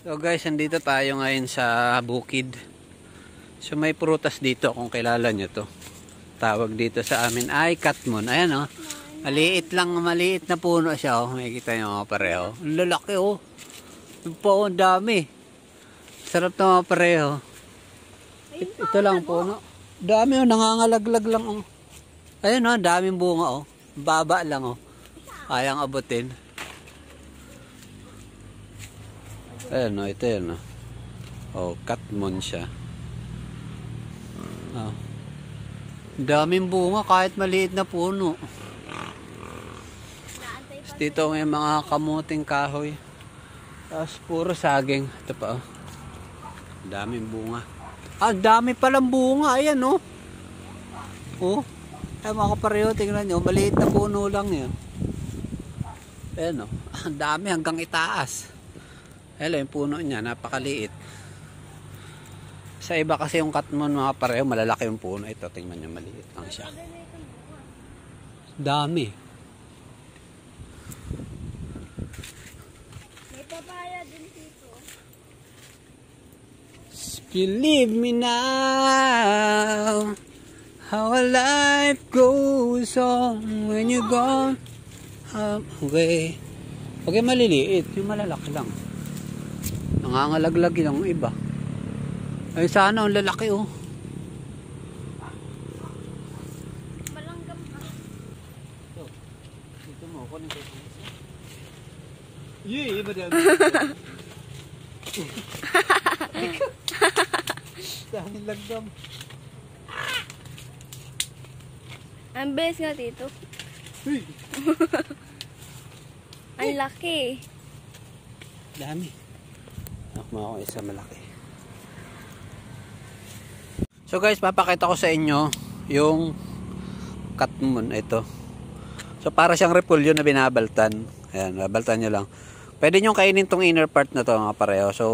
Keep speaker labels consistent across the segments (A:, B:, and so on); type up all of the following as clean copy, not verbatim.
A: So guys, andito tayo ngayon sa bukid. So may prutas dito kung kilala nyo to. Tawag dito sa amin ay katmon. Ayan oh. Maliit na puno siya oh. Makikita nyo mga pareho. Ang lalaki oh. Yung po ang dami. Sarap na mga pareho. Ito lang puno. Dami oh, nangangalaglag lang oh. Ayun oh, daming bunga oh. Baba lang oh. Kayang abutin. Ayan o, ito yan o. Oh, katmon siya. Oh. Daming bunga kahit maliit na puno. Dito may mga kamuting kahoy. Tapos puro saging. Ito pa o. Daming bunga. Ah, dami palang bunga. Ayan o. Oh. Ay mga kapareho, tingnan nyo. Maliit na puno lang yan. Ayan o. Ang dami hanggang itaas. Hello, yung puno niya, napakaliit. Sa iba kasi yung katmon mga pareho, malalaki yung puno. Ito, tingnan nyo, maliit lang siya. Dami.
B: May papaya din dito.
A: Believe me now, how a life goes on when you're gone away. Okay, maliliit, yung malalaki lang. Nangangalaglag yung iba. Ay sana ang lalaki oh.
B: Malanggam ka.
A: So, dito mo kunin ko. Yee, iba din. Dahil langgam.
B: Ang bilis nga dito. Ang laki.
A: Dami. Nakuha ko isa malaki. So guys, papakita ko sa inyo yung katmon ito. So para siyang repolyo na binabaltan. Ayan, babaltan nyo lang. Pwede nyo kainin tong inner part na to mga pareho. So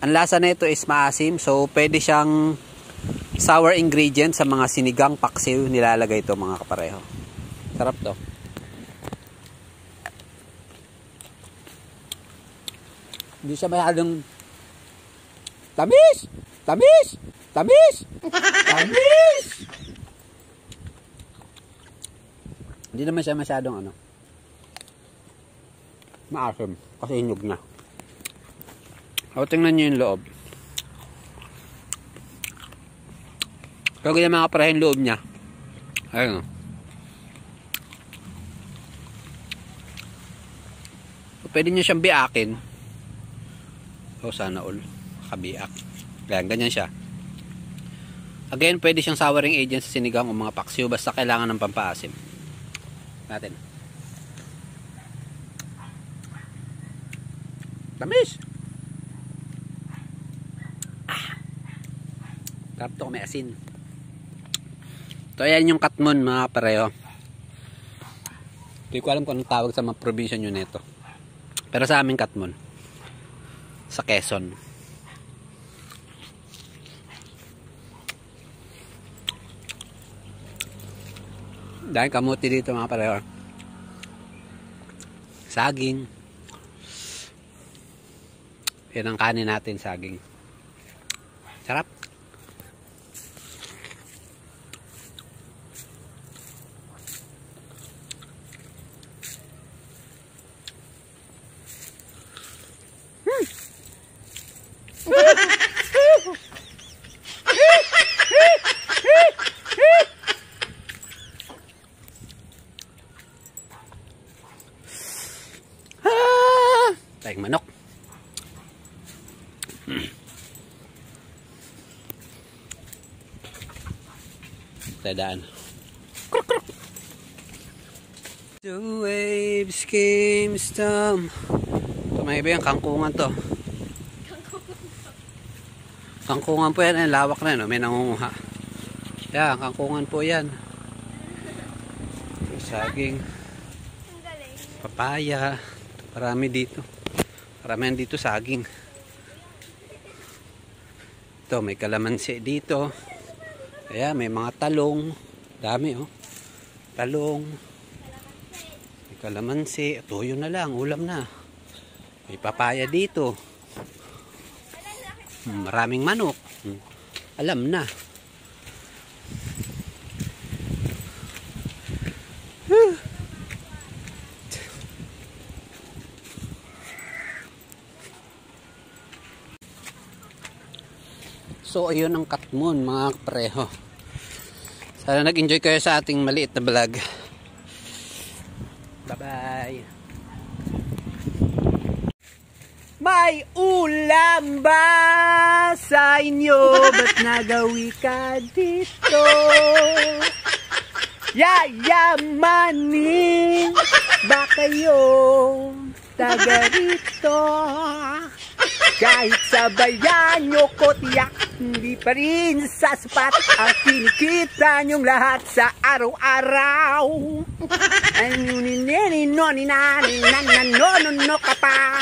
A: ang lasa na ito is maasim. So pwede siyang sour ingredient sa mga sinigang paksiw. Nilalagay ito mga kapareho. Sarap to. Hindi siya masyadong tamis! Tamis! Tamis! Tamis! Hindi naman siya masyadong ano, maasim kasi hinog na. O, tingnan nyo yung loob. Kaya ganyan mga parehong loob niya. Ayun o. So, pwede nyo siyang biakin. O sana all kabiak. Ganyan siya. Again, pwede siyang souring agent sa sinigang o mga paksiw basta kailangan ng pampaasim. Natin. Tamis! Sarap to, may asin. Ito yan yung katmon mga pareho. Hindi ko alam kung anong tawag sa mga probinsya nyo nito. Pero sa aming katmon. Sa Quezon. Dahil kamuti dito mga pareho. Saging. Yan ang kanin natin, saging. Sarap. Tayong manok. Tadaan. The waves came storm. Ito may iba yung kangkungan to. Kangkungan po yan. Lawak na no? May nangunguha. Yan, kangkungan po yan. Saging. Papaya. Marami dito. Marami dito saging. Ito, may kalamansi dito. Ayan, may mga talong. Dami oh. Talong. May kalamansi. Tuyo na lang, ulam na. May papaya dito. Maraming manok. Alam na. So ayun ang Katmon mga kapareho. Sana nag-enjoy kayo sa ating maliit na vlog. Bye bye. May ulam ba sa inyo? Ba't nagawi ka dito? Yayamanin ba kayo? Taga rito. Kahit sabayan nyo ko tiyak, hindi pa rin sasapat ang kinikita nyong lahat sa araw-araw. Ay, nini, nini, no, ni, na, ni, na, no, no, no, ka pa.